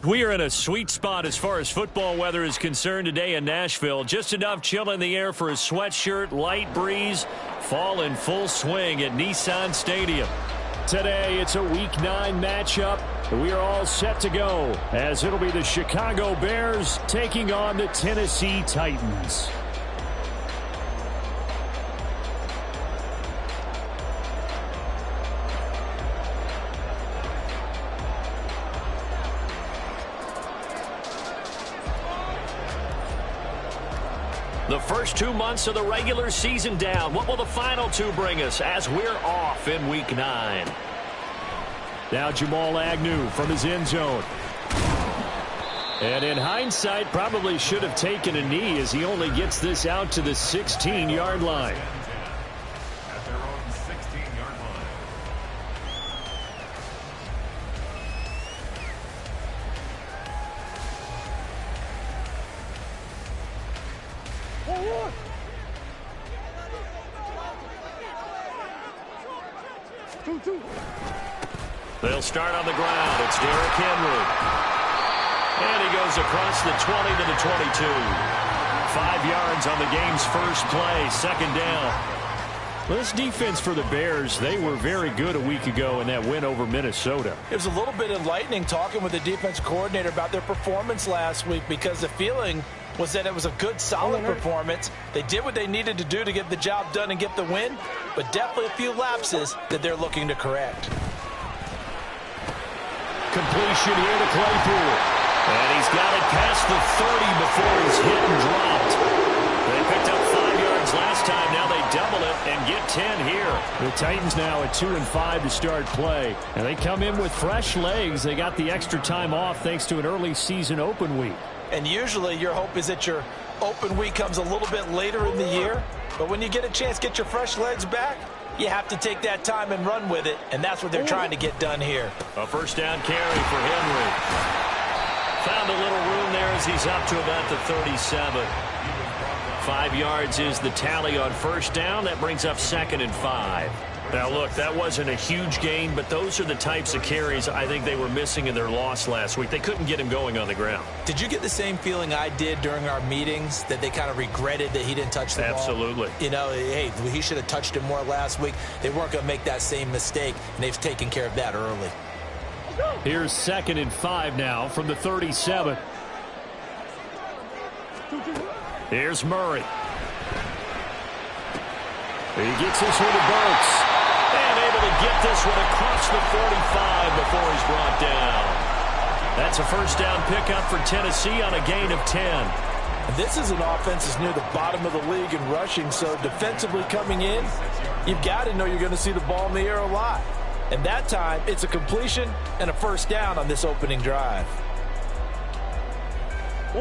We are in a sweet spot as far as football weather is concerned today in Nashville. Just enough chill in the air for a sweatshirt, light breeze, fall in full swing at Nissan Stadium. Today, it's a Week 9 matchup. We are all set to go as it'll be the Chicago Bears taking on the Tennessee Titans. The first 2 months of the regular season down. What will the final 2 bring us as we're off in Week 9? Now Jamal Agnew from his end zone. And in hindsight, probably should have taken a knee as he only gets this out to the 16-yard line. At their own 16-yard line. They'll start on the ground. It's Derrick Henry. And he goes across the 20 to the 22. 5 yards on the game's first play. Second down. Well, this defense for the Bears, they were very good a week ago in that win over Minnesota. It was a little bit enlightening talking with the defense coordinator about their performance last week because the feeling was that it was a good, solid performance. They did what they needed to do to get the job done and get the win, but definitely a few lapses that they're looking to correct. Completion here to Claypool. And he's got it past the 30 before he's hit and dropped. They picked up 5 yards last time. Now they double it and get 10 here. The Titans now at 2-5 to start play. And they come in with fresh legs. They got the extra time off thanks to an early season open week. And usually your hope is that your open week comes a little bit later in the year. But when you get a chance to get your fresh legs back, you have to take that time and run with it. And that's what they're trying to get done here. A first down carry for Henry. Found a little room there as he's up to about the 37. 5 yards is the tally on first down. That brings up 2nd and 5. Now, look, that wasn't a huge gain, but those are the types of carries I think they were missing in their loss last week. They couldn't get him going on the ground. Did you get the same feeling I did during our meetings, that they kind of regretted that he didn't touch the ball? Absolutely. You know, hey, he should have touched it more last week. They weren't going to make that same mistake, and they've taken care of that early. Here's 2nd and 5 now from the 37. Here's Murray. He gets this one to Burks. And able to get this one across the 45 before he's brought down. That's a first down pickup for Tennessee on a gain of 10. And this is an offense that's near the bottom of the league in rushing, so defensively coming in, you've got to know you're going to see the ball in the air a lot. And that time, it's a completion and a first down on this opening drive.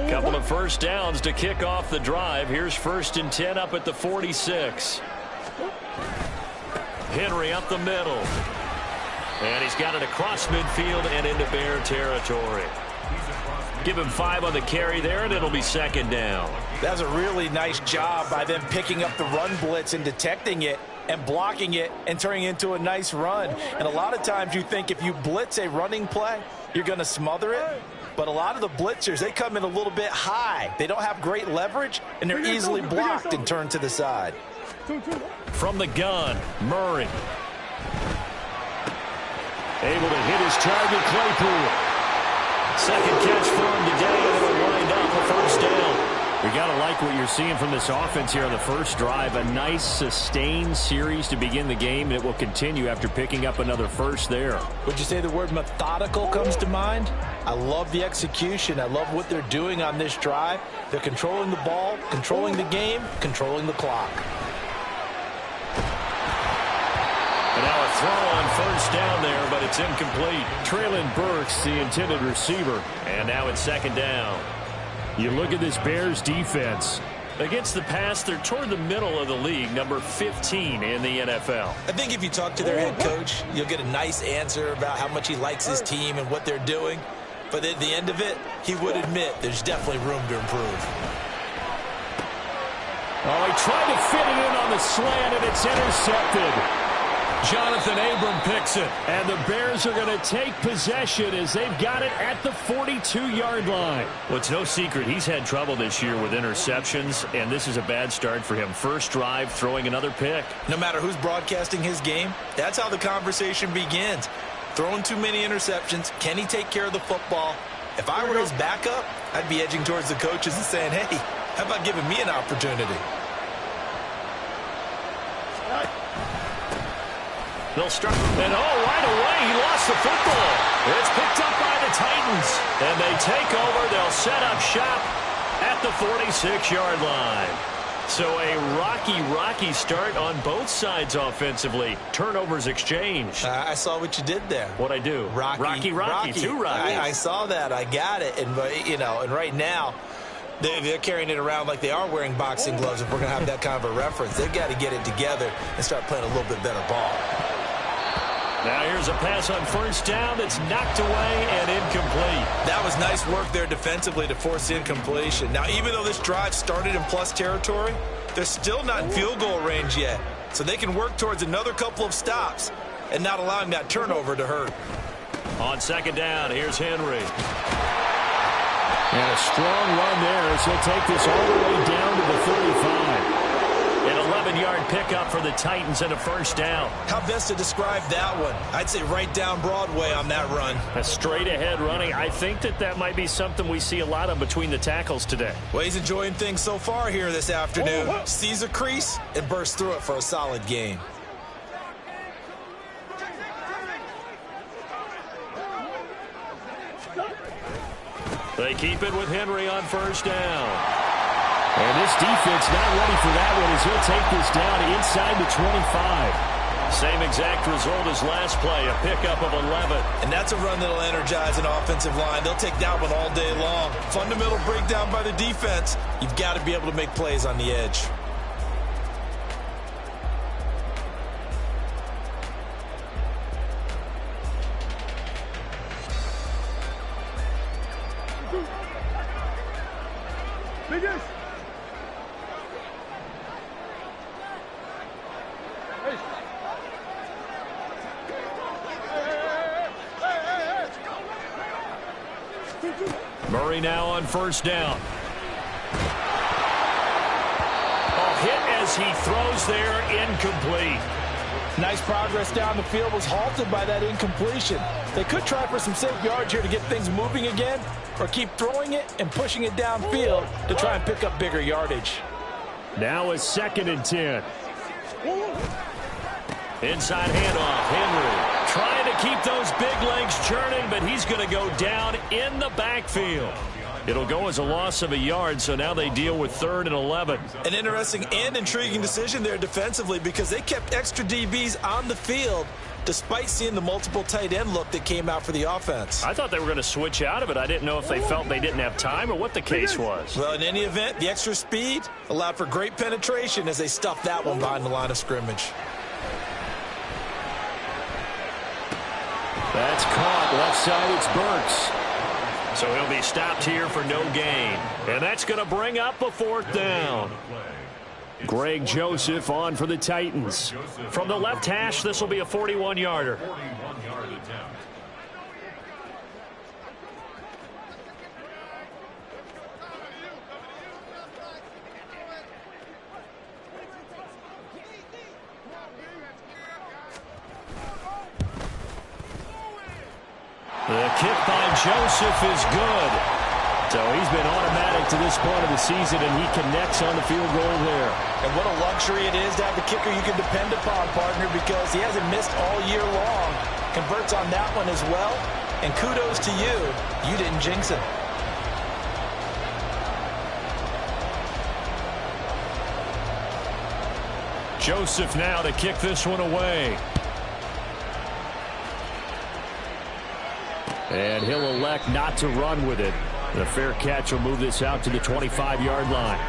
Couple of first downs to kick off the drive. Here's 1st and 10 up at the 46. Henry up the middle. And he's got it across midfield and into Bear territory. Give him 5 on the carry there, and it'll be 2nd down. That's a really nice job by them picking up the run blitz and detecting it and blocking it and turning it into a nice run. And a lot of times you think if you blitz a running play, you're going to smother it. But a lot of the blitzers, they come in a little bit high. They don't have great leverage, and they're easily blocked and turned to the side. From the gun, Murray. Able to hit his target, Claypool. Second catch for him today, and it'll wind up a first down. We got to like what you're seeing from this offense here on the first drive. A nice, sustained series to begin the game, and it will continue after picking up another first there. Would you say the word methodical comes to mind? I love the execution. I love what they're doing on this drive. They're controlling the ball, controlling the game, controlling the clock. And now a throw on first down there, but it's incomplete. Traylon Burks, the intended receiver. And now it's 2nd down. You look at this Bears defense. Against the pass, they're toward the middle of the league, number 15 in the NFL. I think if you talk to their head coach, you'll get a nice answer about how much he likes his team and what they're doing. But at the end of it, he would admit there's definitely room to improve. Oh, he tried to fit it in on the slant, and it's intercepted. Jonathan Abram picks it. And the Bears are going to take possession as they've got it at the 42-yard line. Well, it's no secret he's had trouble this year with interceptions, and this is a bad start for him. First drive, throwing another pick. No matter who's broadcasting his game, that's how the conversation begins. Throwing too many interceptions. Can he take care of the football? If I were his backup, I'd be edging towards the coaches and saying, hey, how about giving me an opportunity? They'll start, and right away, he lost the football. It's picked up by the Titans, and they take over. They'll set up shop at the 46-yard line. So a rocky start on both sides offensively. Turnovers exchanged. I saw what you did there. What'd I do? Rocky. Too rocky. I saw that. I got it. And, and right now, they're carrying it around like they are wearing boxing gloves. If we're going to have that kind of a reference, they've got to get it together and start playing a little bit better ball. Now here's a pass on first down that's knocked away and incomplete. That was nice work there defensively to force the incompletion. Now, even though this drive started in plus territory, they're still not in field goal range yet. So they can work towards another couple of stops and not allowing that turnover to hurt. On second down, here's Henry. And a strong run there as he'll take this all the way down to the 35. An 11-yard pickup for the Titans and a first down. How best to describe that one? I'd say right down Broadway on that run. A straight-ahead running. I think that might be something we see a lot of between the tackles today. Well, he's enjoying things so far here this afternoon. Sees a crease and bursts through it for a solid gain. They keep it with Henry on first down. And this defense not ready for that one as he'll take this down inside the 25. Same exact result as last play, a pickup of 11. And that's a run that'll energize an offensive line. They'll take that one all day long. Fundamental breakdown by the defense. You've got to be able to make plays on the edge. Murray now on first down. Hit as he throws there, incomplete. Nice progress down the field was halted by that incompletion. They could try for some safe yards here to get things moving again, or keep throwing it and pushing it downfield to try and pick up bigger yardage. Now a 2nd and 10. Inside handoff, Henry trying to keep those big legs churning, but he's going to go down in the backfield. It'll go as a loss of a yard, so now they deal with 3rd and 11. An interesting and intriguing decision there defensively because they kept extra DBs on the field despite seeing the multiple tight end look that came out for the offense. I thought they were going to switch out of it. I didn't know if they felt they didn't have time or what the case was. Well, in any event, the extra speed allowed for great penetration as they stuffed that one behind the line of scrimmage. That's caught. Left side, it's Burks. So he'll be stopped here for no gain. And that's going to bring up a 4th down. Greg Joseph on for the Titans. From the left hash, this will be a 41-yarder. The kick by Joseph is good. So he's been automatic to this point of the season, and he connects on the field goal there. And what a luxury it is to have the kicker you can depend upon, partner, because he hasn't missed all year long. Converts on that one as well. And kudos to you. You didn't jinx him. Joseph now to kick this one away. And he'll elect not to run with it. The fair catch will move this out to the 25-yard line.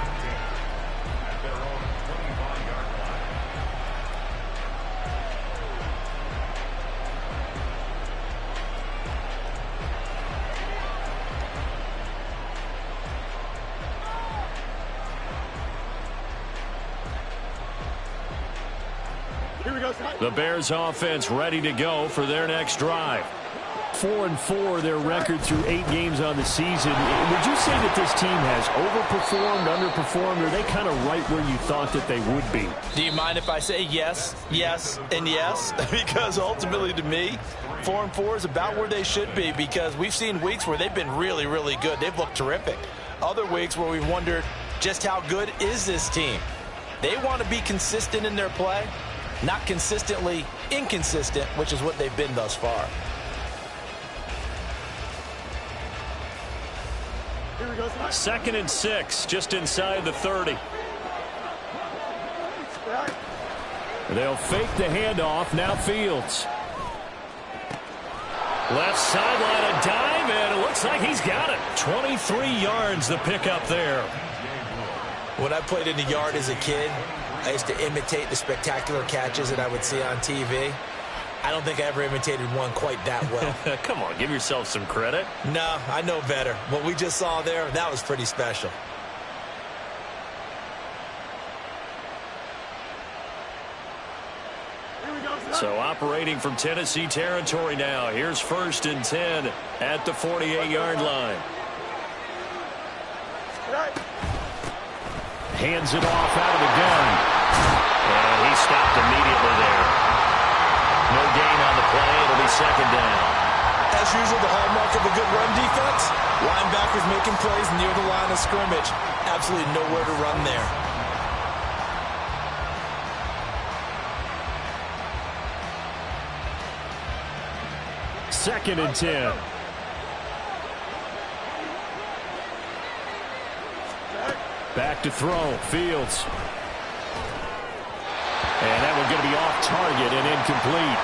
Here we The Bears offense ready to go for their next drive. 4-4, their record through 8 games on the season. Would you say that this team has overperformed, underperformed, or are they kind of right where you thought that they would be? Do you mind if I say yes, yes, and yes? Because ultimately to me, 4-4 is about where they should be, because we've seen weeks where they've been really, really good. They've looked terrific. Other weeks where we've wondered just how good is this team. They want to be consistent in their play, not consistently inconsistent, which is what they've been thus far. 2nd and 6, just inside the 30. They'll fake the handoff. Now Fields. Left sideline, a dive, and it looks like he's got it. 23 yards, the pickup there. When I played in the yard as a kid, I used to imitate the spectacular catches that I would see on TV. I don't think I ever imitated one quite that well. Come on, give yourself some credit. No, I know better. What we just saw there, that was pretty special. So operating from Tennessee territory now. Here's 1st and 10 at the 48-yard line. Hands it off out of the gun. And he stopped immediately there. No gain on the play. It'll be 2nd down. As usual, the hallmark of a good run defense, linebackers making plays near the line of scrimmage. Absolutely nowhere to run there. Second and 10. Back to throw. Fields. And that one's going to be off target and incomplete.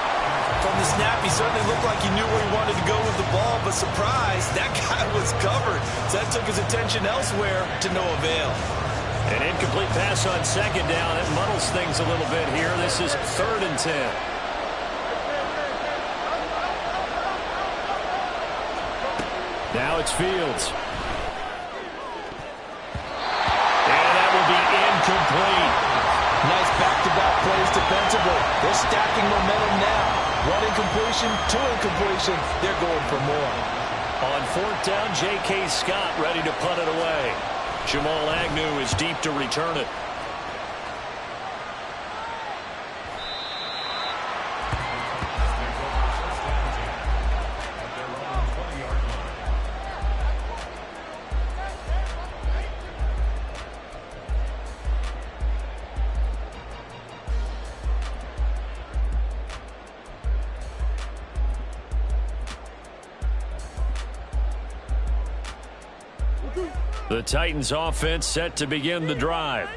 From the snap, he certainly looked like he knew where he wanted to go with the ball, but surprise, that guy was covered. So that took his attention elsewhere to no avail. An incomplete pass on 2nd down. It muddles things a little bit here. This is 3rd and 10. Now it's Fields. And that will be incomplete. Nice back-to-back plays defensively. They're stacking momentum now. 1 incompletion, 2 incompletion. They're going for more. On 4th down, J.K. Scott ready to punt it away. Jamal Agnew is deep to return it. The Titans offense set to begin the drive.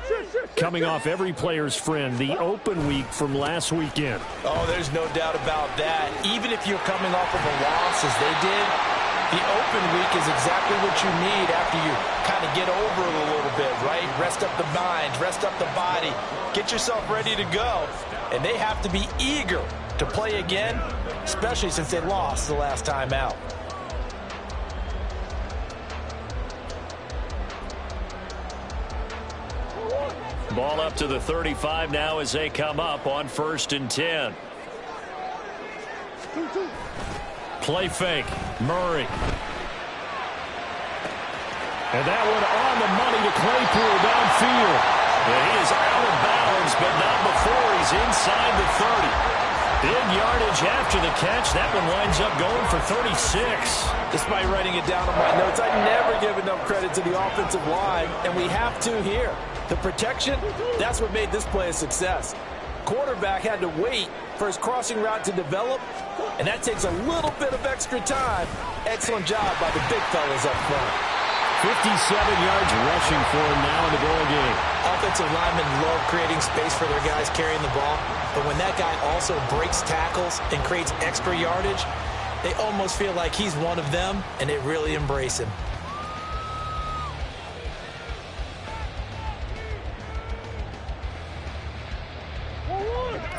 Coming off every player's friend, the open week from last weekend. Oh, there's no doubt about that. Even if you're coming off of a loss as they did, the open week is exactly what you need after you kind of get over it a little bit, right? Rest up the mind, rest up the body, get yourself ready to go. And they have to be eager to play again, especially since they lost the last time out. Ball up to the 35 now as they come up on 1st and 10. Play fake. Murray. And that one on the money to Claypool downfield. And he is out of bounds, but not before he's inside the 30. Big yardage after the catch. That one winds up going for 36. Despite writing it down on my notes, I never give enough credit to the offensive line, and we have to here. The protection, that's what made this play a success. Quarterback had to wait for his crossing route to develop, and that takes a little bit of extra time. Excellent job by the big fellas up front. 57 yards rushing for him now in the ball game. Offensive linemen love creating space for their guys carrying the ball, but when that guy also breaks tackles and creates extra yardage, they almost feel like he's one of them, and they really embrace him.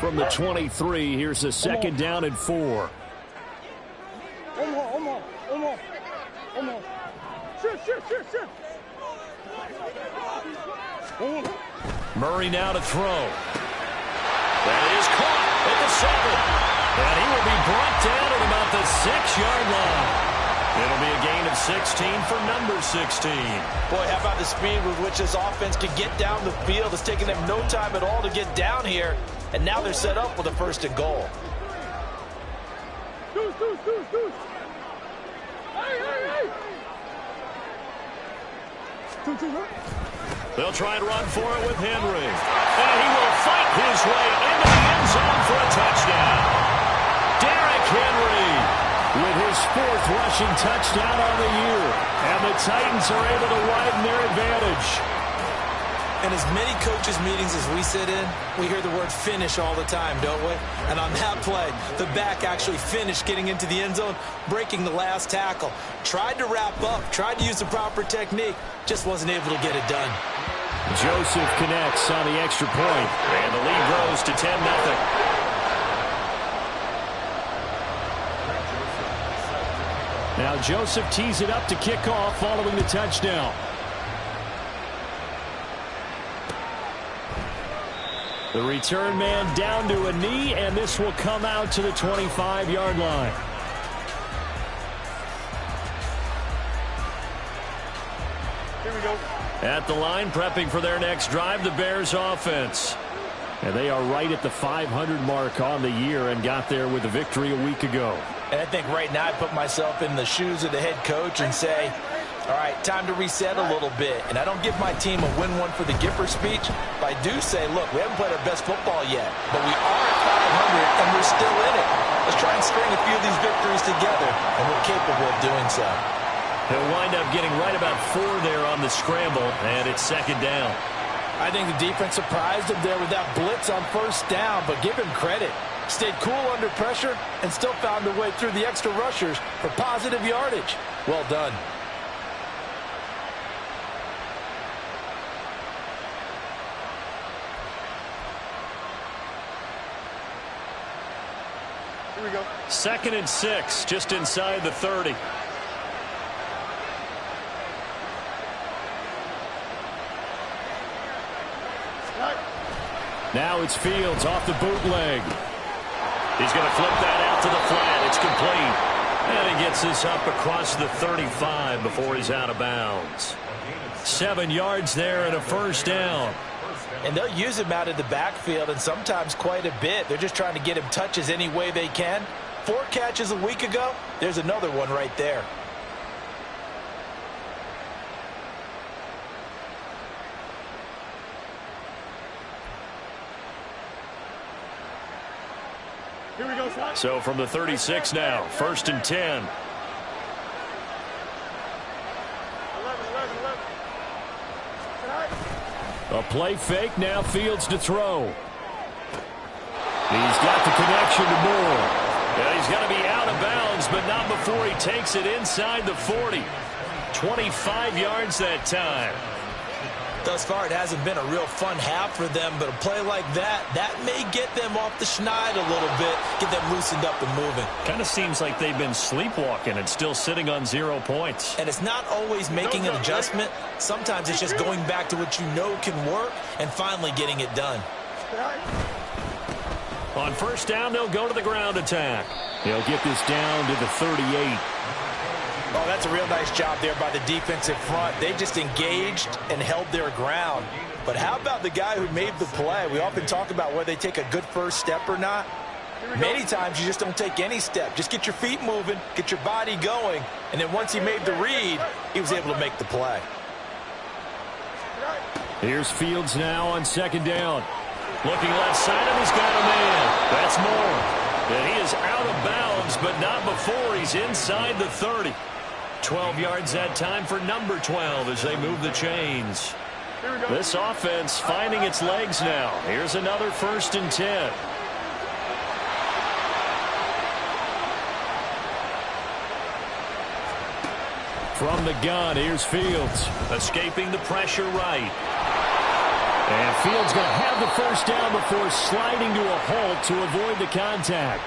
From the 23, here's a 2nd down and 4. Murray now to throw. That is caught. at the 7. And he will be brought down at about the 6-yard line. It'll be a gain of 16 for number 16. Boy, how about the speed with which this offense can get down the field? It's taken them no time at all to get down here. And now they're set up with a 1st and goal. They'll try and run for it with Henry. And he will fight his way into the end zone for a touchdown. Derrick Henry with his 4th rushing touchdown on the year. And the Titans are able to widen their advantage. In as many coaches' meetings as we sit in, we hear the word finish all the time, don't we? And on that play, the back actually finished getting into the end zone, breaking the last tackle. Tried to wrap up, tried to use the proper technique, just wasn't able to get it done. Joseph connects on the extra point, and the lead grows to 10-0. Now Joseph tees it up to kick off following the touchdown. The return man down to a knee, and this will come out to the 25-yard line. Here we go. At the line, prepping for their next drive, the Bears offense. And they are right at the 500 mark on the year and got there with a victory a week ago. And I think right now I put myself in the shoes of the head coach and say, all right, time to reset a little bit. And I don't give my team a win one for the Gipper speech, but I do say, look, we haven't played our best football yet, but we are at 500 and we're still in it. Let's try and string a few of these victories together, and we're capable of doing so. He'll wind up getting right about 4 there on the scramble, and it's 2nd down. I think the defense surprised him there with that blitz on 1st down, but give him credit. Stayed cool under pressure and still found a way through the extra rushers for positive yardage. Well done. Here we go. 2nd and 6, just inside the 30. Now it's Fields off the bootleg. He's going to flip that out to the flat. It's complete. And he gets this up across the 35 before he's out of bounds. 7 yards there and a 1st down. And they'll use him out of the backfield, and sometimes quite a bit. They're just trying to get him touches any way they can. 4 catches a week ago. There's another one right there. Here we go, son. So from the 36 now, 1st and 10. 11. A play fake, now Fields to throw. He's got the connection to Moore. Yeah, he's going to be out of bounds, but not before he takes it inside the 40. 25 yards that time. Thus far, it hasn't been a real fun half for them, but a play like that may get them off the schneid a little bit, get them loosened up and moving. Kind of seems like they've been sleepwalking and still sitting on 0 points. And it's not always making an adjustment. Sometimes it's just going back to what you know can work and finally getting it done. On 1st down, they'll go to the ground attack. They'll get this down to the 38. Oh, that's a real nice job there by the defensive front. They just engaged and held their ground. But how about the guy who made the play? We often talk about whether they take a good first step or not. Many times you just don't take any step. Just get your feet moving, get your body going, and then once he made the read, he was able to make the play. Here's Fields now on 2nd down. Looking left side, and he's got a man. That's Moore. And he is out of bounds, but not before he's inside the 30. 12 yards that time for number 12 as they move the chains. This offense finding its legs now. Here's another 1st and 10. From the gun, here's Fields. Escaping the pressure right. And Fields going to have the 1st down before sliding to a halt to avoid the contact.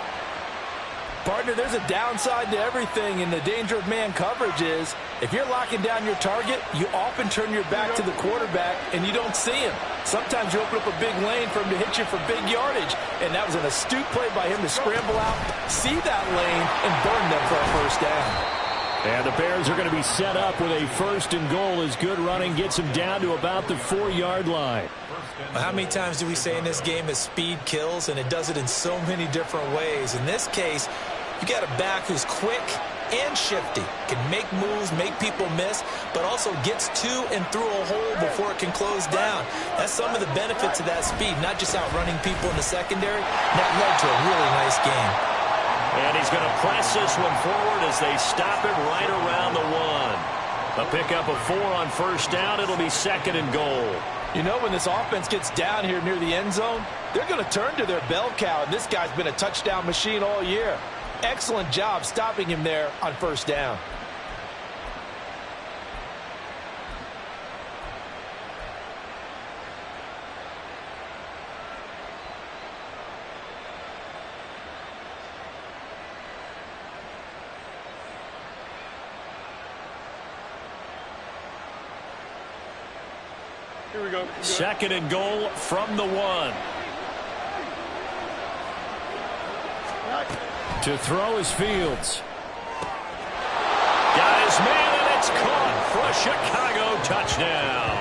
Partner, there's a downside to everything, and the danger of man coverage is if you're locking down your target, you often turn your back to the quarterback and you don't see him. Sometimes you open up a big lane for him to hit you for big yardage, and that was an astute play by him to scramble out, see that lane, and burn them for a first down. And the Bears are going to be set up with a 1st and goal as good running gets them down to about the 4-yard line. Well, how many times do we say in this game that speed kills, and it does it in so many different ways? In this case, you got a back who's quick and shifty, can make moves, make people miss, but also gets to and through a hole before it can close down. That's some of the benefits of that speed, not just outrunning people in the secondary. That led to a really nice game. And he's going to press this one forward as they stop it right around the 1. A pickup of 4 on first down. It'll be 2nd and goal. You know, when this offense gets down here near the end zone, they're going to turn to their bell cow, and this guy's been a touchdown machine all year. Excellent job stopping him there on first down. Here we go. 2nd and goal from the 1. To throw is Fields. Got his man, and it's caught for a Chicago touchdown.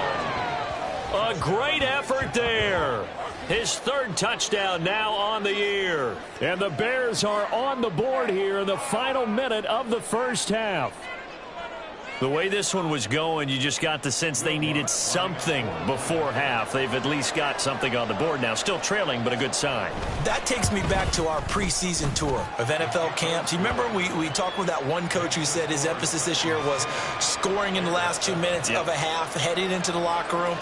A great effort there. His 3rd touchdown now on the year. And the Bears are on the board here in the final minute of the first half. The way this one was going, you just got the sense they needed something before half. They've at least got something on the board now. Still trailing, but a good sign. That takes me back to our preseason tour of NFL camps. You remember we talked with that one coach who said his emphasis this year was scoring in the last 2 minutes of a half, heading into the locker room.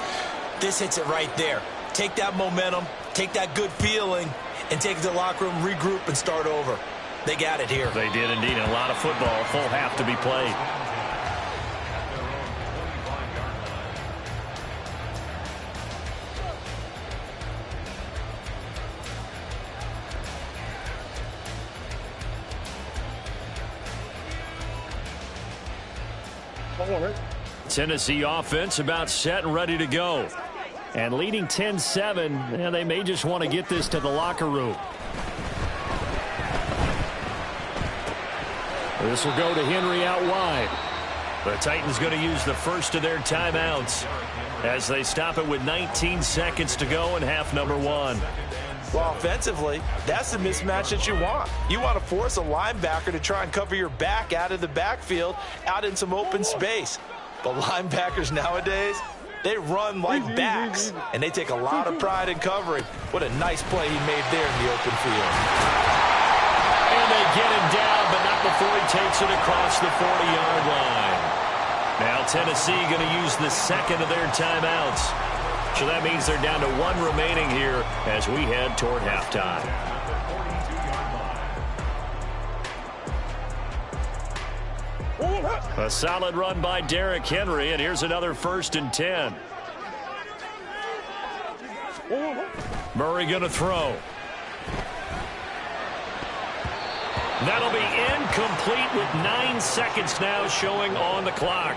This hits it right there. Take that momentum, take that good feeling, and take it to the locker room, regroup, and start over. They got it here. They did indeed. A lot of football, a full half to be played. Tennessee offense about set and ready to go. And leading 10-7, and they may just want to get this to the locker room. This will go to Henry out wide. The Titans going to use the first of their timeouts as they stop it with 19 seconds to go in half number 1. Well, offensively, that's the mismatch that you want. You want to force a linebacker to try and cover your back out of the backfield, out in some open space. But linebackers nowadays, they run like backs, and they take a lot of pride in covering. What a nice play he made there in the open field. And they get him down, but not before he takes it across the 40-yard line. Now Tennessee going to use the second of their timeouts. So that means they're down to 1 remaining here as we head toward halftime. A solid run by Derrick Henry, and here's another 1st and 10. Murray going to throw. That'll be incomplete with 9 seconds now showing on the clock.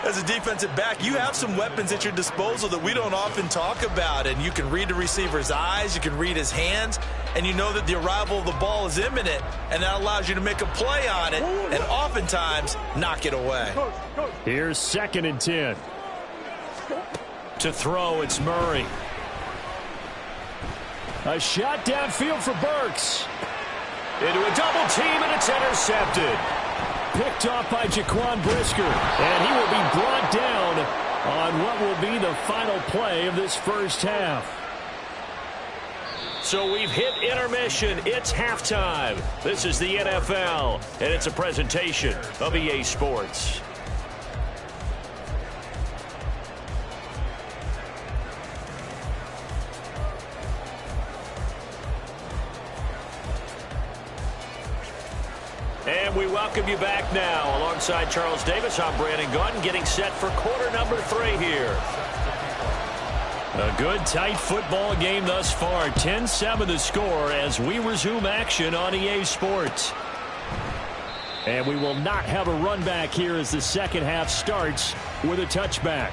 As a defensive back, you have some weapons at your disposal that we don't often talk about, and you can read the receiver's eyes, you can read his hands, and you know that the arrival of the ball is imminent, and that allows you to make a play on it and oftentimes knock it away. Here's 2nd and 10. To throw, it's Murray. A shot downfield for Burks. Into a double team, and it's intercepted. Picked off by Jaquan Brisker, and he will be brought down on what will be the final play of this first half. So we've hit intermission. It's halftime. This is the NFL, and it's a presentation of EA Sports. And we welcome you back now. Alongside Charles Davis, I'm Brandon Gaudin, getting set for quarter number 3 here. A good, tight football game thus far. 10-7 the score as we resume action on EA Sports. And we will not have a run back here as the second half starts with a touchback.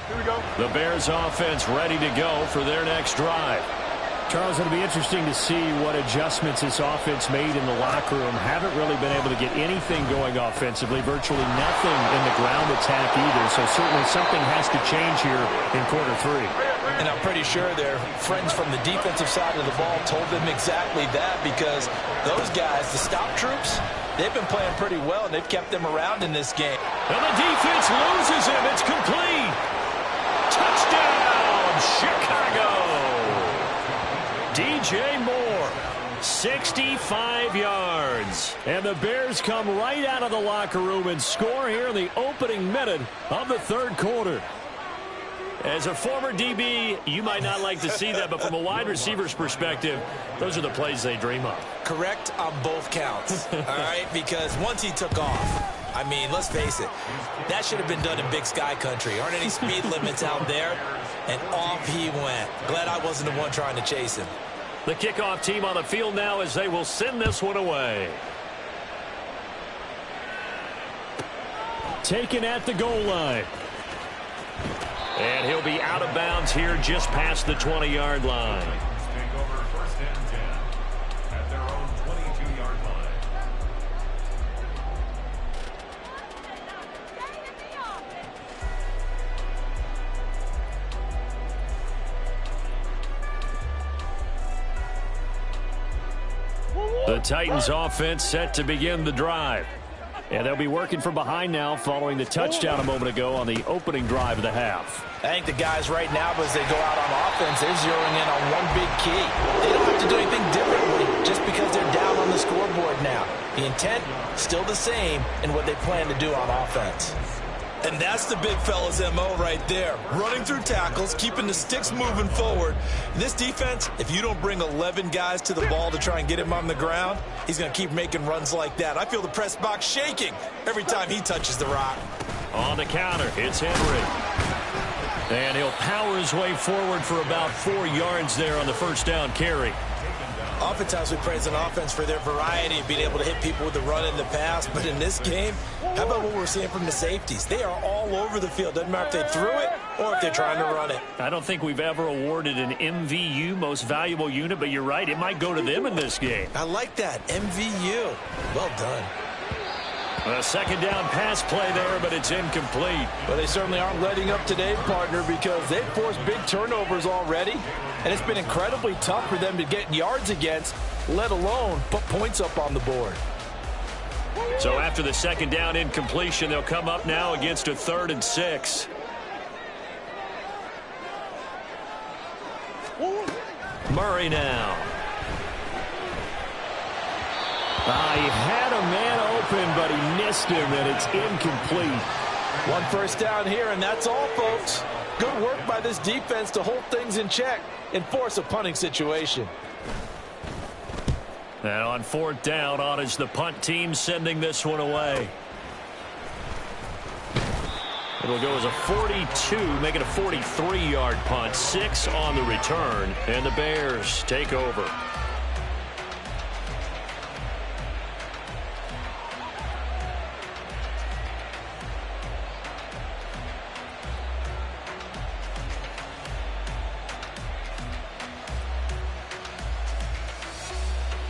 Here we go. The Bears offense ready to go for their next drive. Charles, it'll be interesting to see what adjustments this offense made in the locker room. Haven't really been able to get anything going offensively, virtually nothing in the ground attack either. So certainly something has to change here in quarter three. And I'm pretty sure their friends from the defensive side of the ball told them exactly that, because those guys, the stop troops, they've been playing pretty well, and they've kept them around in this game. And the defense loses him. It's complete. Touchdown, Chicago. DJ Moore, 65 yards. And the Bears come right out of the locker room and score here in the opening minute of the third quarter. As a former DB, you might not like to see that, but from a wide receiver's perspective, those are the plays they dream of. Correct on both counts, all right? Because once he took off, I mean, let's face it, that should have been done in Big Sky Country. Aren't any speed limits out there? And off he went. Glad I wasn't the one trying to chase him. The kickoff team on the field now as they will send this one away. Taken at the goal line. And he'll be out of bounds here just past the 20-yard line. Take over first and 10 at their own 22-yard line. The Titans offense set to begin the drive. And they'll be working from behind now following the touchdown a moment ago on the opening drive of the half. I think the guys right now, as they go out on offense, they're zeroing in on one big key. They don't have to do anything differently just because they're down on the scoreboard now. The intent, still the same in what they plan to do on offense. And that's the big fella's MO right there. Running through tackles, keeping the sticks moving forward. This defense, if you don't bring 11 guys to the ball to try and get him on the ground, he's going to keep making runs like that. I feel the press box shaking every time he touches the rock. On the counter, it's Henry. And he'll power his way forward for about 4 yards there on the first down carry. Oftentimes we praise an offense for their variety of being able to hit people with the run and the pass. But in this game, how about what we're seeing from the safeties? They are all over the field. Doesn't matter if they threw it or if they're trying to run it. I don't think we've ever awarded an MVU, most valuable unit, but you're right, it might go to them in this game. I like that, MVU. Well done. A second down pass play there, but it's incomplete. Well, they certainly aren't letting up today, partner, because they've forced big turnovers already, and it's been incredibly tough for them to get yards against, let alone put points up on the board. So after the second down incompletion, they'll come up now against a 3rd and 6. Murray now. He had a man open, but he missed him, and it's incomplete. One first down here, and that's all, folks. Good work by this defense to hold things in check and force a punting situation. And on 4th down, on is the punt team sending this one away. It'll go as a 42, make it a 43-yard punt. 6 on the return, and the Bears take over.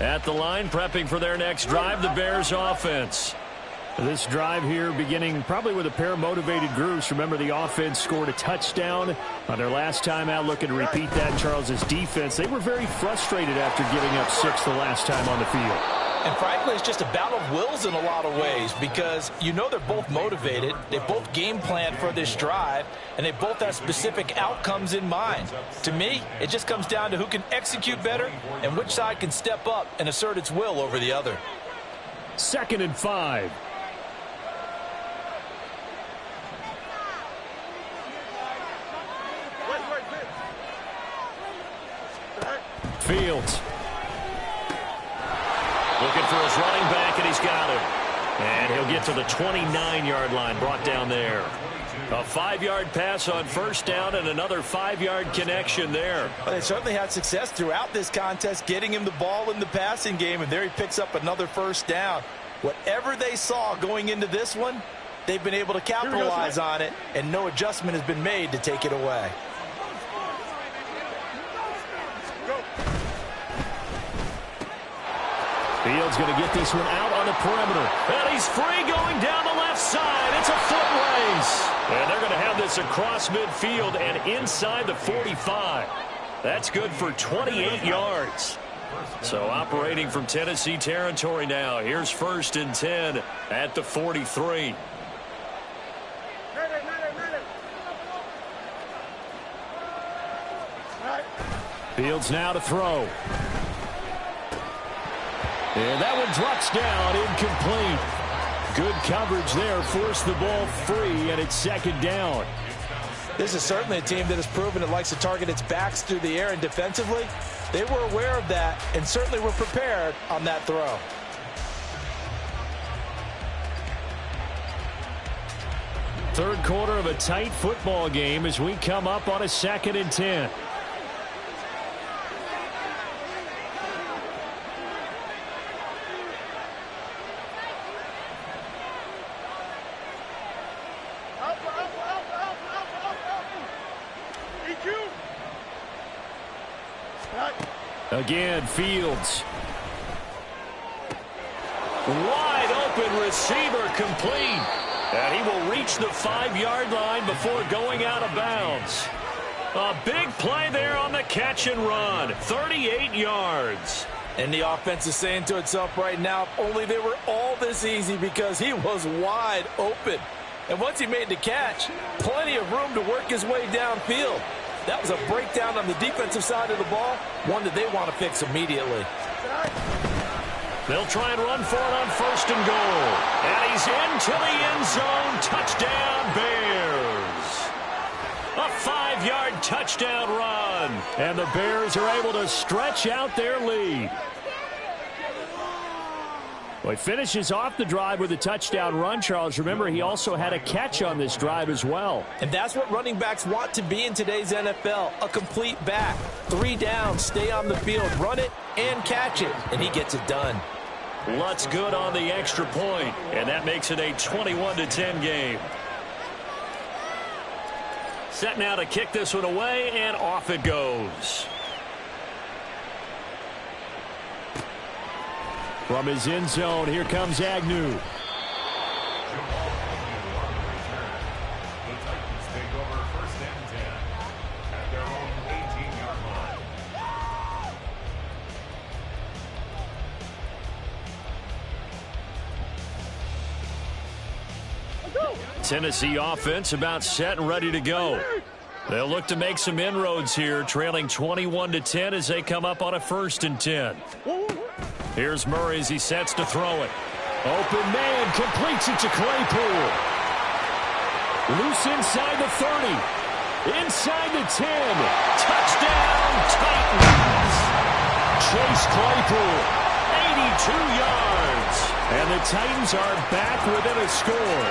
At the line, prepping for their next drive, the Bears offense. This drive here beginning probably with a pair of motivated groups. Remember, the offense scored a touchdown on their last time out, looking to repeat that. Charles's defense, they were very frustrated after giving up 6 the last time on the field. And frankly, it's just a battle of wills in a lot of ways, because you know they're both motivated, they both game plan for this drive, and they both have specific outcomes in mind. To me, it just comes down to who can execute better and which side can step up and assert its will over the other. 2nd and 5. Fields. Looking for his running back, and he's got him. And he'll get to the 29-yard line, brought down there. A 5-yard pass on first down and another 5-yard connection there. Well, they certainly had success throughout this contest, getting him the ball in the passing game, and there he picks up another first down. Whatever they saw going into this one, they've been able to capitalize on it, and no adjustment has been made to take it away. Fields going to get this one out on the perimeter. And he's free going down the left side. It's a foot race. And they're going to have this across midfield and inside the 45. That's good for 28 yards. So operating from Tennessee territory now. Here's 1st and 10 at the 43. Fields now to throw. And that one drops down, incomplete. Good coverage there, forced the ball free, and it's 2nd down. This is certainly a team that has proven it likes to target its backs through the air, and defensively, they were aware of that and certainly were prepared on that throw. Third quarter of a tight football game as we come up on a 2nd and 10. Again, Fields. Wide open receiver complete. And he will reach the 5-yard line before going out of bounds. A big play there on the catch and run. 38 yards. And the offense is saying to itself right now, if only they were all this easy, because he was wide open. And once he made the catch, plenty of room to work his way downfield. That was a breakdown on the defensive side of the ball, one that they want to fix immediately. They'll try and run for it on 1st and goal. And he's into the end zone. Touchdown, Bears. A 5-yard touchdown run. And the Bears are able to stretch out their lead. Well, he finishes off the drive with a touchdown run, Charles. Remember, he also had a catch on this drive as well. And that's what running backs want to be in today's NFL, a complete back. 3 down, stay on the field, run it, and catch it. And he gets it done. Lutz good on the extra point, and that makes it a 21-10 game. Set now to kick this one away, and off it goes. From his end zone, here comes Agnew. Tennessee offense about set and ready to go. They'll look to make some inroads here, trailing 21-10 as they come up on a 1st and 10. Here's Murray as he sets to throw it. Open man, completes it to Claypool. Loose inside the 30. Inside the 10. Touchdown, Titans. Chase Claypool. 82 yards. And the Titans are back within a score.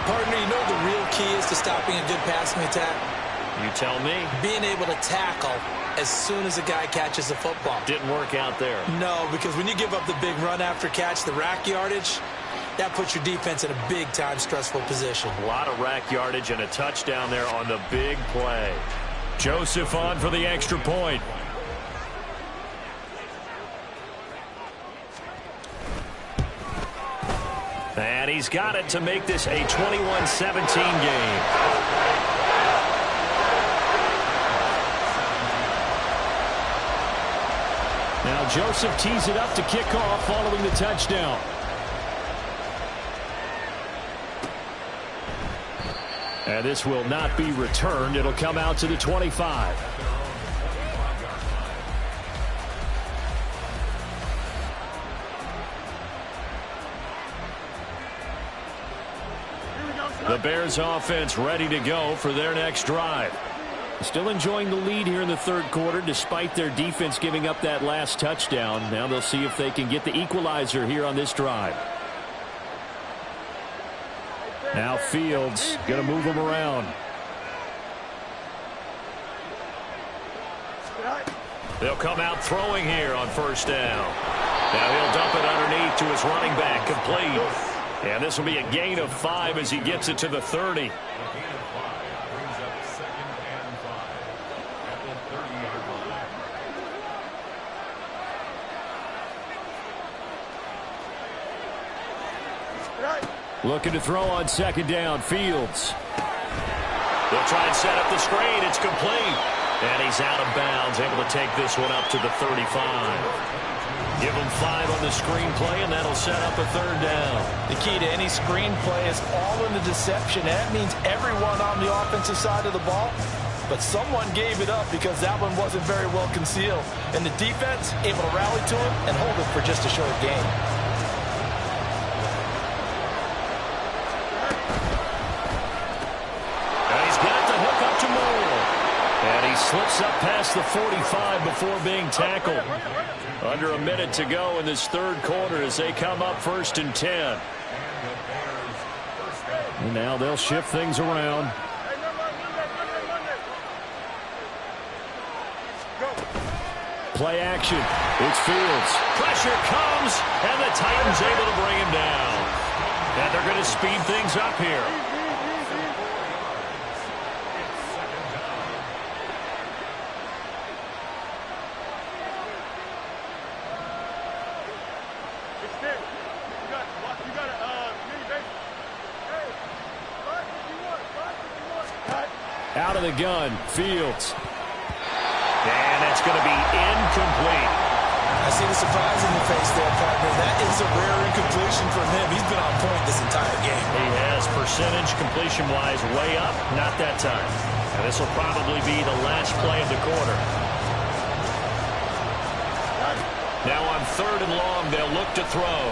Partner, you know the real key is to stopping a good passing attack? You tell me. Being able to tackle as soon as a guy catches the football. Didn't work out there. No, because when you give up the big run after catch, the rack yardage, that puts your defense in a big-time stressful position. A lot of rack yardage and a touchdown there on the big play. Joseph on for the extra point. And he's got it to make this a 21-17 game. Now Joseph tees it up to kick off following the touchdown. And this will not be returned. It'll come out to the 25. The Bears offense ready to go for their next drive. Still enjoying the lead here in the third quarter despite their defense giving up that last touchdown. Now they'll see if they can get the equalizer here on this drive. Now Fields going to move them around. They'll come out throwing here on first down. Now he'll dump it underneath to his running back, complete. And this will be a gain of 5 as he gets it to the 30. Looking to throw on second down, Fields. They'll try and set up the screen. It's complete. And he's out of bounds, able to take this one up to the 35. Give him 5 on the screenplay, and that'll set up a third down. The key to any screenplay is all in the deception. That means everyone on the offensive side of the ball. But someone gave it up because that one wasn't very well concealed. And the defense able to rally to him and hold it for just a short gain. Slips up past the 45 before being tackled. Under a minute to go in this third quarter as they come up 1st and 10. And now they'll shift things around. Play action. It's Fields. Pressure comes, and the Titans able to bring him down. And they're going to speed things up here. Out of the gun, Fields. And it's going to be incomplete. I see the surprise in your face there, partner. That is a rare incompletion from him. He's been on point this entire game. He has percentage completion-wise way up. Not that time. And this will probably be the last play of the quarter. Now on 3rd and long, they'll look to throw.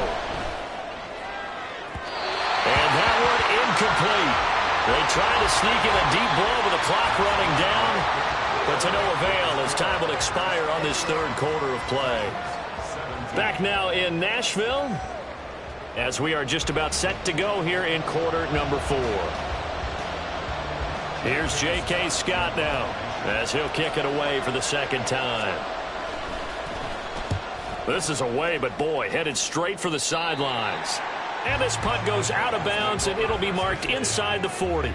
And that one incomplete. They try to sneak in a deep blow with the clock running down, but to no avail as time will expire on this third quarter of play. Back now in Nashville as we are just about set to go here in quarter number 4. Here's J.K. Scott now as he'll kick it away for the second time. This is away, but boy, headed straight for the sidelines. And this punt goes out of bounds, and it'll be marked inside the 40.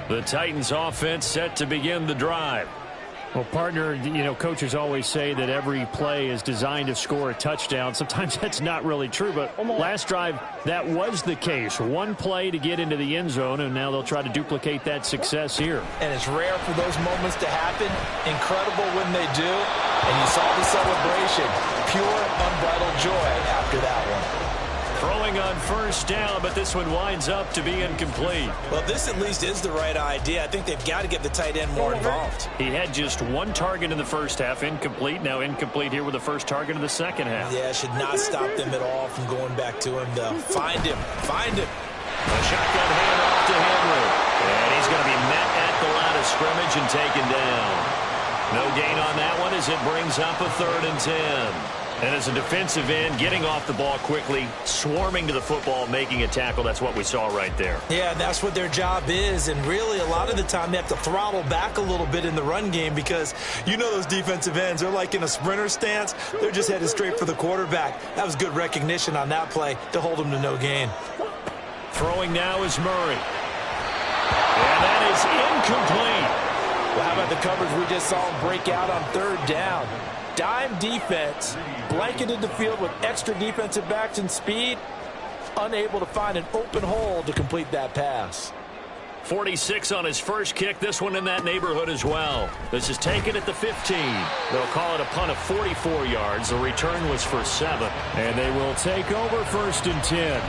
The Titans offense set to begin the drive. Well, partner, you know, coaches always say that every play is designed to score a touchdown. Sometimes that's not really true, but last drive, that was the case. One play to get into the end zone, and now they'll try to duplicate that success here. And it's rare for those moments to happen. Incredible when they do. And you saw the celebration. Pure, unbridled joy after that one. Throwing on first down, but this one winds up to be incomplete. Well, this at least is the right idea. I think they've got to get the tight end more involved. He had just 1 target in the first half, incomplete. Now incomplete here with the first target in the second half. Yeah, should not stop them at all from going back to him, though. Find him. Find him. A shotgun handoff to Henry. And he's going to be met at the line of scrimmage and taken down. No gain on that one as it brings up a 3rd and 10. And as a defensive end, getting off the ball quickly, swarming to the football, making a tackle, that's what we saw right there. Yeah, and that's what their job is. And really, a lot of the time, they have to throttle back a little bit in the run game because you know those defensive ends, they're like in a sprinter stance. They're just headed straight for the quarterback. That was good recognition on that play to hold them to no gain. Throwing now is Murray. And that is incomplete. Well, how about the coverage we just saw him break out on 3rd down? Dime defense, blanketed the field with extra defensive backs and speed, unable to find an open hole to complete that pass. 46 on his first kick, this one in that neighborhood as well. This is taken at the 15. They'll call it a punt of 44 yards. The return was for 7. And they will take over 1st and 10.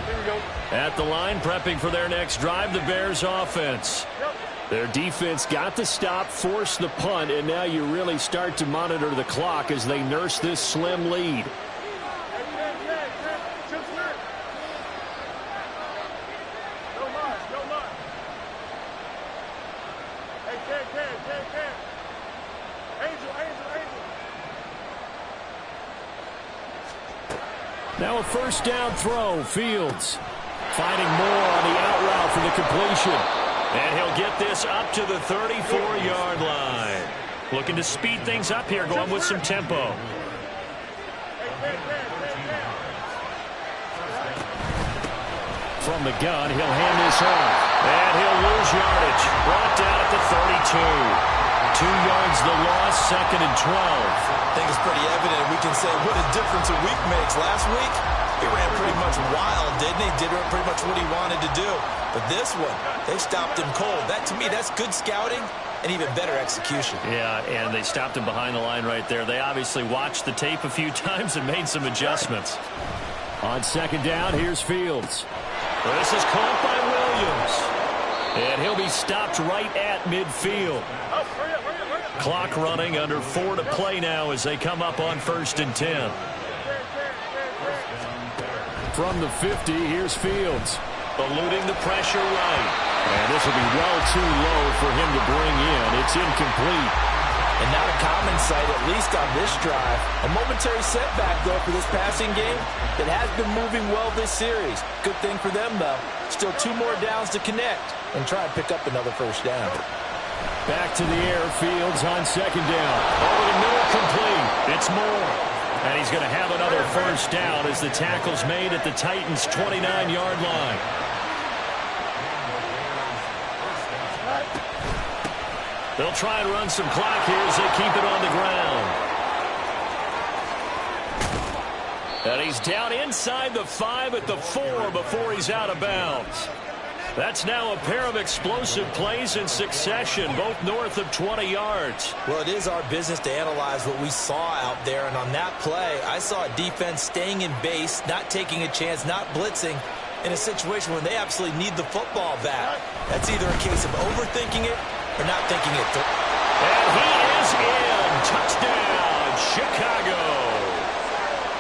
Here we go. At the line, prepping for their next drive, the Bears offense. Their defense got the stop, forced the punt, and now you really start to monitor the clock as they nurse this slim lead. Now a first down throw. Fields finding more on the out route for the completion. And he'll get this up to the 34-yard line. Looking to speed things up here, going with some tempo. From the gun, he'll hand this off. And he'll lose yardage. Brought down at the 32. 2 yards the loss, 2nd and 12. I think it's pretty evident. We can say what a difference a week makes. Last week, he ran pretty much wild, didn't he? Did pretty much what he wanted to do. But this one, they stopped him cold. That, to me, that's good scouting and even better execution. Yeah, and they stopped him behind the line right there. They obviously watched the tape a few times and made some adjustments. On 2nd down, here's Fields. This is caught by Williams. And he'll be stopped right at midfield. Clock running, under 4 to play now as they come up on 1st and 10. From the 50, here's Fields. Eluding the pressure right. And this will be well too low for him to bring in. It's incomplete. And not a common sight, at least on this drive. A momentary setback, though, for this passing game that has been moving well this series. Good thing for them, though. Still 2 more downs to connect and try and pick up another first down. Back to the air, Fields on 2nd down. Over the middle, complete. It's Moore. And he's going to have another first down as the tackle's made at the Titans' 29-yard line. They'll try and run some clock here as they keep it on the ground. And he's down inside the 5 at the 4 before he's out of bounds. That's now a pair of explosive plays in succession, both north of 20 yards. Well, it is our business to analyze what we saw out there, and on that play, I saw a defense staying in base, not taking a chance, not blitzing, in a situation when they absolutely need the football back. That's either a case of overthinking it or not thinking it through. And he is in. Touchdown, Chicago.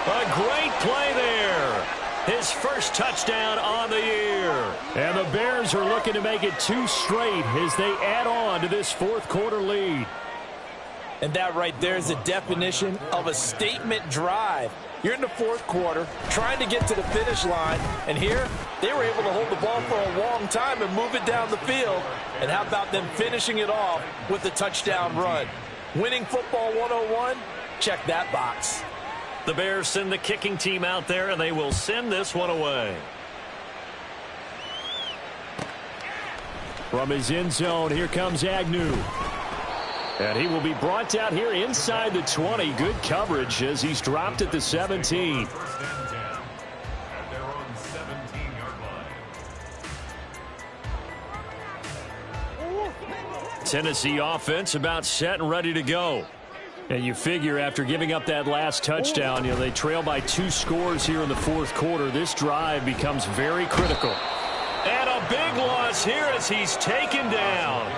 A great play there. His first touchdown on the year. And the Bears are looking to make it 2 straight as they add on to this 4th quarter lead. And that right there is the definition of a statement drive. You're in the 4th quarter, trying to get to the finish line, and here they were able to hold the ball for a long time and move it down the field. And how about them finishing it off with the touchdown run? Winning football 101? Check that box. The Bears send the kicking team out there, and they will send this one away. From his end zone, here comes Agnew. And he will be brought down here inside the 20. Good coverage as he's dropped at the 17. First and 10 at their own 17-yard line. Tennessee offense about set and ready to go. And you figure after giving up that last touchdown, they trail by 2 scores here in the 4th quarter. This drive becomes very critical. And a big loss here as he's taken down.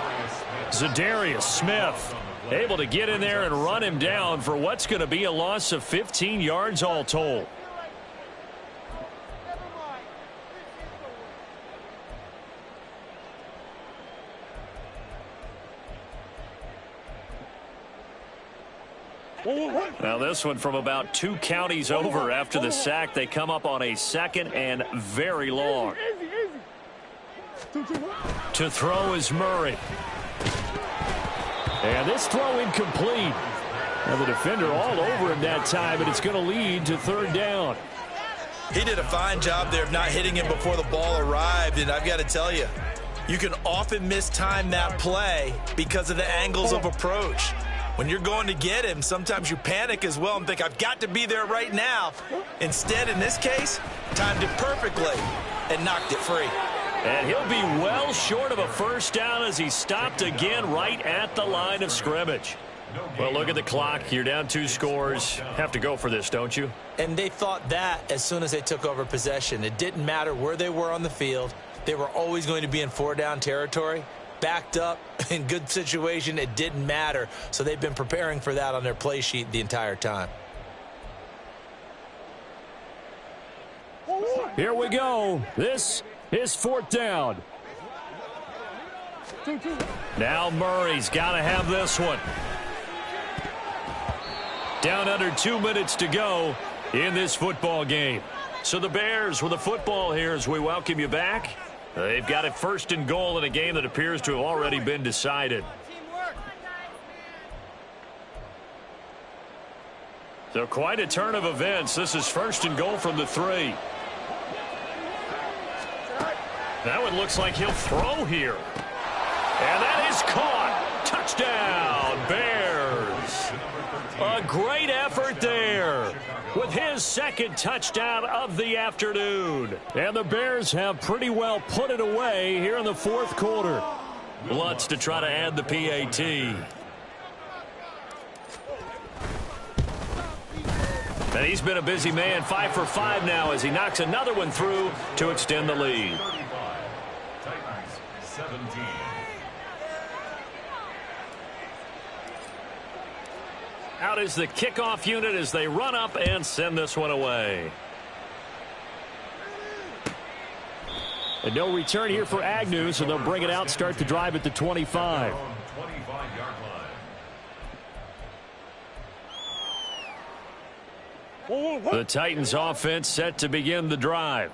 Zadarius Smith able to get in there and run him down for what's going to be a loss of 15 yards all told. Now this one from about 2 counties over after the sack. They come up on a 2nd and very long. To throw is Murray. And this throw incomplete. Now the defender all over him that time, and it's going to lead to 3rd down. He did a fine job there of not hitting him before the ball arrived, and I've got to tell you, you can often mistime that play because of the angles of approach. When you're going to get him, sometimes you panic as well and think, I've got to be there right now. Instead, in this case, timed it perfectly and knocked it free. And he'll be well short of a first down as he stopped again right at the line of scrimmage. Well, look at the clock. You're down 2 scores. Have to go for this, don't you? And they thought that as soon as they took over possession. It didn't matter where they were on the field. They were always going to be in 4-down territory. backed up, in good situation, it didn't matter. So they've been preparing for that on their play sheet the entire time. Here we go. This is fourth down. Now Murray's got to have this one. Down under 2 minutes to go in this football game. So the Bears with the football here as we welcome you back. They've got it first and goal in a game that appears to have already been decided. So quite a turn of events. This is first and goal from the 3. That one looks like he'll throw here. And that is caught. Touchdown, Bears. A great effort there with his second touchdown of the afternoon. And the Bears have pretty well put it away here in the fourth quarter. Blitz to try to add the PAT. And he's been a busy man, 5 for 5 now as he knocks another one through to extend the lead. 17. Out is the kickoff unit as they run up and send this one away. And no return here for Agnew, so they'll bring it out, start the drive at the 25. 25-yard line. The Titans offense set to begin the drive.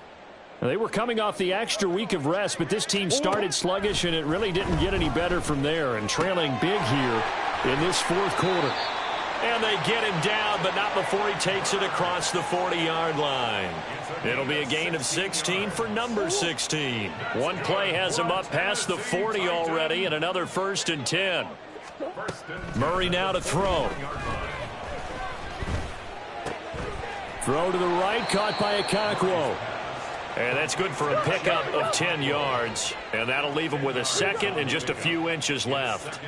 They were coming off the extra week of rest, but this team started sluggish, and it really didn't get any better from there. And trailing big here in this fourth quarter. And they get him down, but not before he takes it across the 40-yard line. It'll be a gain of 16 for number 16. One play has him up past the 40 already, and another 1st and 10. Murray now to throw. Throw to the right, caught by Okonkwo. And that's good for a pickup of 10 yards. And that'll leave him with a second and just a few inches left.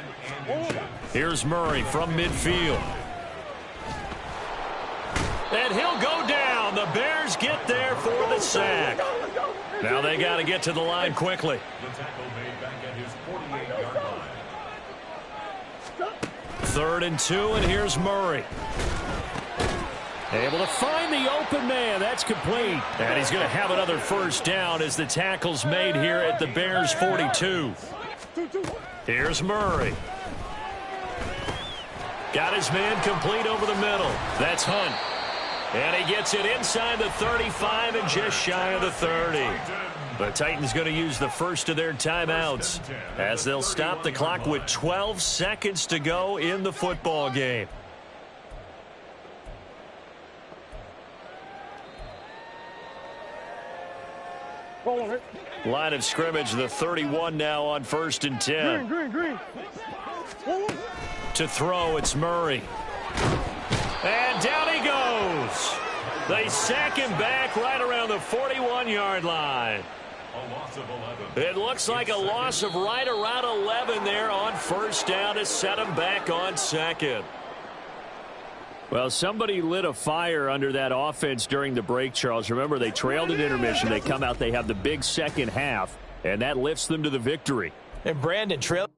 Here's Murray from midfield. And he'll go down. The Bears get there for the sack. Now they got to get to the line quickly. The tackle made back at his 48-yard line. 3rd and 2, and here's Murray. Able to find the open man. That's complete. And he's going to have another first down as the tackle's made here at the Bears 42. Here's Murray. Got his man complete over the middle. That's Hunt. And he gets it inside the 35 and just shy of the 30. The Titans going to use the first of their timeouts as they'll stop the clock with 12 seconds to go in the football game. Line of scrimmage, the 31 now on 1st and 10. Green. To throw, it's Murray. And down he goes. They sack him back right around the 41-yard line. A loss of 11. It looks like a loss of right around 11 there on 1st down to set him back on 2nd. Well, somebody lit a fire under that offense during the break, Charles. Remember, they trailed at intermission. They come out, they have the big second half, and that lifts them to the victory. And Brandon trailed.